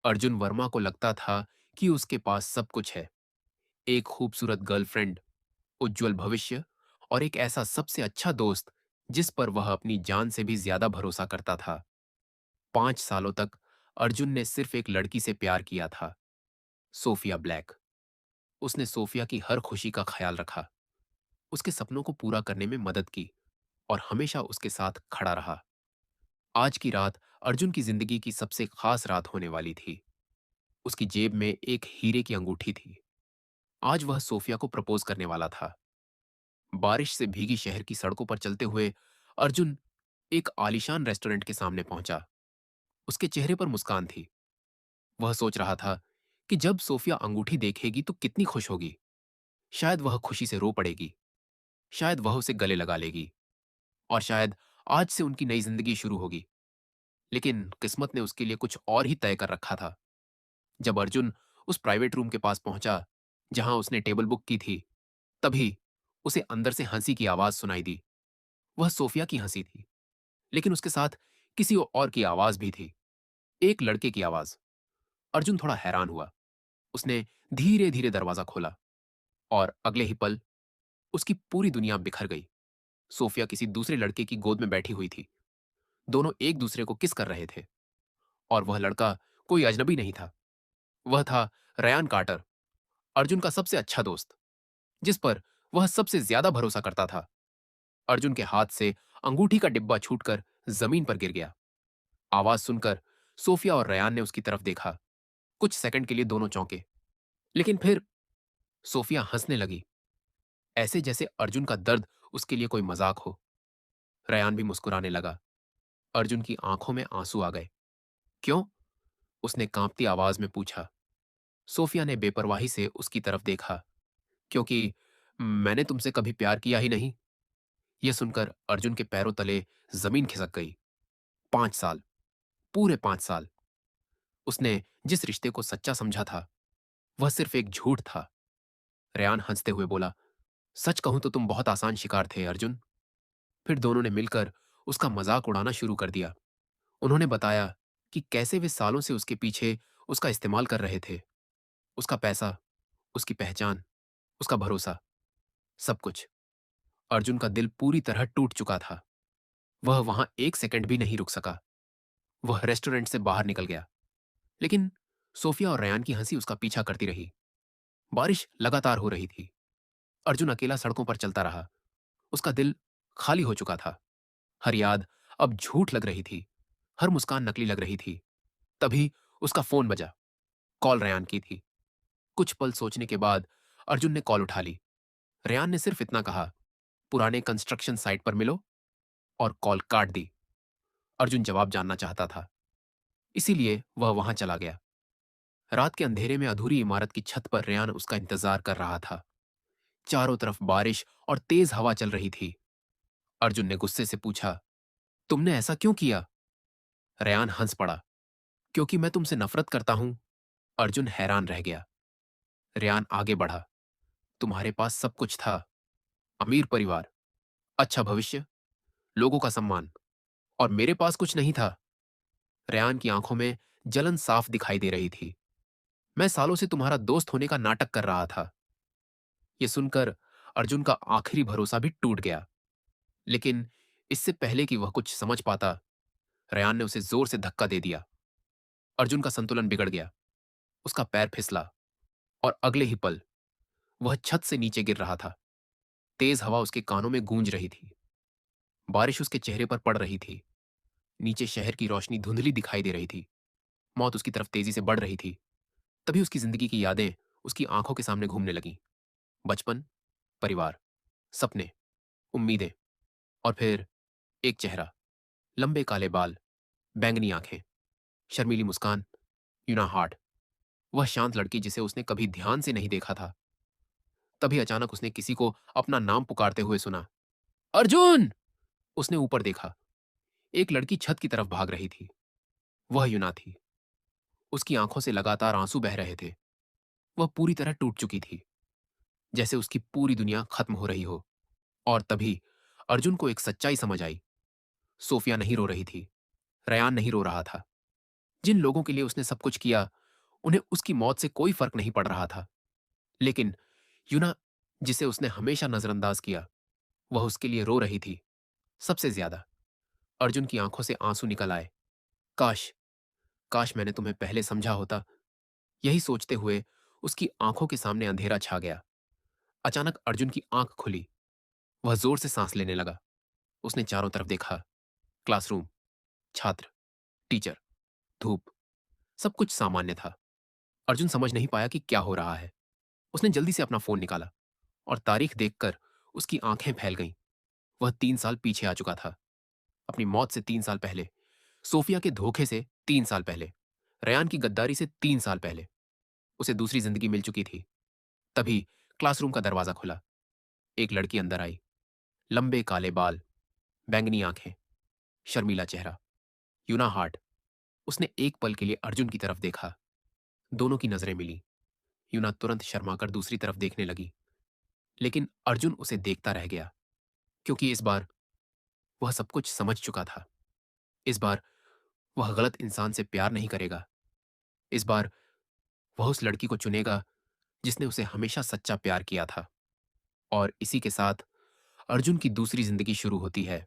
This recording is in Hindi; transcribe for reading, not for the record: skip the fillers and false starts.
अर्जुन वर्मा को लगता था कि उसके पास सब कुछ है। एक खूबसूरत गर्लफ्रेंड, उज्जवल भविष्य और एक ऐसा सबसे अच्छा दोस्त जिस पर वह अपनी जान से भी ज्यादा भरोसा करता था। 5 सालों तक अर्जुन ने सिर्फ एक लड़की से प्यार किया था, सोफिया ब्लैक। उसने सोफिया की हर खुशी का ख्याल रखा, उसके सपनों को पूरा करने में मदद की और हमेशा उसके साथ खड़ा रहा। आज की रात अर्जुन की जिंदगी की सबसे खास रात होने वाली थी। उसकी जेब में एक हीरे की अंगूठी थी। आज वह सोफिया को प्रपोज करने वाला था। बारिश से भीगी शहर की सड़कों पर चलते हुए अर्जुन एक आलीशान रेस्टोरेंट के सामने पहुंचा। उसके चेहरे पर मुस्कान थी। वह सोच रहा था कि जब सोफिया अंगूठी देखेगी तो कितनी खुश होगी। शायद वह खुशी से रो पड़ेगी, शायद वह उसे गले लगा लेगी और शायद आज से उनकी नई जिंदगी शुरू होगी। लेकिन किस्मत ने उसके लिए कुछ और ही तय कर रखा था। जब अर्जुन उस प्राइवेट रूम के पास पहुंचा जहां उसने टेबल बुक की थी, तभी उसे अंदर से हंसी की आवाज सुनाई दी। वह सोफिया की हंसी थी, लेकिन उसके साथ किसी और की आवाज भी थी, एक लड़के की आवाज। अर्जुन थोड़ा हैरान हुआ। उसने धीरे धीरे दरवाजा खोला और अगले ही पल उसकी पूरी दुनिया बिखर गई। सोफिया किसी दूसरे लड़के की गोद में बैठी हुई थी। दोनों एक दूसरे को किस कर रहे थे और वह लड़का कोई अजनबी नहीं था। वह था रयान कार्टर, अर्जुन का सबसे अच्छा दोस्त, जिस पर वह सबसे ज्यादा भरोसा करता था। अर्जुन के हाथ से अंगूठी का डिब्बा छूटकर जमीन पर गिर गया। आवाज सुनकर सोफिया और रयान ने उसकी तरफ देखा। कुछ सेकंड के लिए दोनों चौंके, लेकिन फिर सोफिया हंसने लगी, ऐसे जैसे अर्जुन का दर्द उसके लिए कोई मजाक हो। रयान भी मुस्कुराने लगा। अर्जुन की आंखों में आंसू आ गए। क्यों? उसने कांपती आवाज में पूछा। सोफिया ने बेपरवाही से उसकी तरफ देखा। क्योंकि मैंने तुमसे कभी प्यार किया ही नहीं। यह सुनकर अर्जुन के पैरों तले जमीन खिसक गई। 5 साल, पूरे 5 साल उसने जिस रिश्ते को सच्चा समझा था, वह सिर्फ एक झूठ था। रेयान हंसते हुए बोला, सच कहूं तो तुम बहुत आसान शिकार थे अर्जुन। फिर दोनों ने मिलकर उसका मजाक उड़ाना शुरू कर दिया। उन्होंने बताया कि कैसे वे सालों से उसके पीछे उसका इस्तेमाल कर रहे थे। उसका पैसा, उसकी पहचान, उसका भरोसा, सब कुछ। अर्जुन का दिल पूरी तरह टूट चुका था। वह वहां एक सेकंड भी नहीं रुक सका। वह रेस्टोरेंट से बाहर निकल गया, लेकिन सोफिया और रयान की हंसी उसका पीछा करती रही। बारिश लगातार हो रही थी। अर्जुन अकेला सड़कों पर चलता रहा। उसका दिल खाली हो चुका था। हर याद अब झूठ लग रही थी, हर मुस्कान नकली लग रही थी। तभी उसका फोन बजा। कॉल रयान की थी। कुछ पल सोचने के बाद अर्जुन ने कॉल उठा ली। रयान ने सिर्फ इतना कहा, पुराने कंस्ट्रक्शन साइट पर मिलो, और कॉल काट दी। अर्जुन जवाब जानना चाहता था, इसीलिए वह वहां चला गया। रात के अंधेरे में अधूरी इमारत की छत पर रेयान उसका इंतजार कर रहा था। चारों तरफ बारिश और तेज हवा चल रही थी। अर्जुन ने गुस्से से पूछा, तुमने ऐसा क्यों किया? रेयान हंस पड़ा, क्योंकि मैं तुमसे नफरत करता हूं। अर्जुन हैरान रह गया। रेयान आगे बढ़ा, तुम्हारे पास सब कुछ था, अमीर परिवार, अच्छा भविष्य, लोगों का सम्मान, और मेरे पास कुछ नहीं था। रेयान की आंखों में जलन साफ दिखाई दे रही थी। मैं सालों से तुम्हारा दोस्त होने का नाटक कर रहा था। यह सुनकर अर्जुन का आखिरी भरोसा भी टूट गया। लेकिन इससे पहले कि वह कुछ समझ पाता, रेयान ने उसे जोर से धक्का दे दिया। अर्जुन का संतुलन बिगड़ गया। उसका पैर फिसला और अगले ही पल वह छत से नीचे गिर रहा था। तेज हवा उसके कानों में गूंज रही थी। बारिश उसके चेहरे पर पड़ रही थी। नीचे शहर की रोशनी धुंधली दिखाई दे रही थी। मौत उसकी तरफ तेजी से बढ़ रही थी। तभी उसकी जिंदगी की यादें उसकी आंखों के सामने घूमने लगीं। बचपन, परिवार, सपने, उम्मीदें, और फिर एक चेहरा, लंबे काले बाल, बैंगनी आंखें, शर्मीली मुस्कान, यूना हार्ड। वह शांत लड़की जिसे उसने कभी ध्यान से नहीं देखा था। तभी अचानक उसने किसी को अपना नाम पुकारते हुए सुना। अर्जुन! उसने ऊपर देखा। एक लड़की छत की तरफ भाग रही थी। वह यूना थी। उसकी आंखों से लगातार आंसू बह रहे थे। वह पूरी तरह टूट चुकी थी, जैसे उसकी पूरी दुनिया खत्म हो रही हो। और तभी अर्जुन को एक सच्चाई समझ आई। सोफिया नहीं रो रही थी, रयान नहीं रो रहा था, जिन लोगों के लिए उसने सब कुछ किया, उन्हें उसकी मौत से कोई फर्क नहीं पड़ रहा था। लेकिन यूना, जिसे उसने हमेशा नजरअंदाज किया, वह उसके लिए रो रही थी, सबसे ज्यादा। अर्जुन की आंखों से आंसू निकल आए। काश, काश मैंने तुम्हें पहले समझा होता। यही सोचते हुए उसकी आंखों के सामने अंधेरा छा गया। अचानक अर्जुन की आंख खुली। वह जोर से सांस लेने लगा। उसने चारों तरफ देखा। क्लासरूम, छात्र, टीचर, धूप, सब कुछ सामान्य था। अर्जुन समझ नहीं पाया कि क्या हो रहा है। उसने जल्दी से अपना फोन निकाला और तारीख देखकर उसकी आंखें फैल गईं। वह 3 साल पीछे आ चुका था। अपनी मौत से 3 साल पहले, सोफिया के धोखे से 3 साल पहले, रयान की गद्दारी से 3 साल पहले। उसे दूसरी जिंदगी मिल चुकी थी। तभी क्लासरूम का दरवाजा खुला। एक लड़की अंदर आई। लंबे काले बाल, बैंगनी आंखें, शर्मीला चेहरा, यूना हार्ट। उसने एक पल के लिए अर्जुन की तरफ देखा। दोनों की नजरें मिली। यूना तुरंत शर्माकर दूसरी तरफ देखने लगी। लेकिन अर्जुन उसे देखता रह गया, क्योंकि इस बार वह सब कुछ समझ चुका था। इस बार वह गलत इंसान से प्यार नहीं करेगा। इस बार वह उस लड़की को चुनेगा जिसने उसे हमेशा सच्चा प्यार किया था। और इसी के साथ अर्जुन की दूसरी जिंदगी शुरू होती है।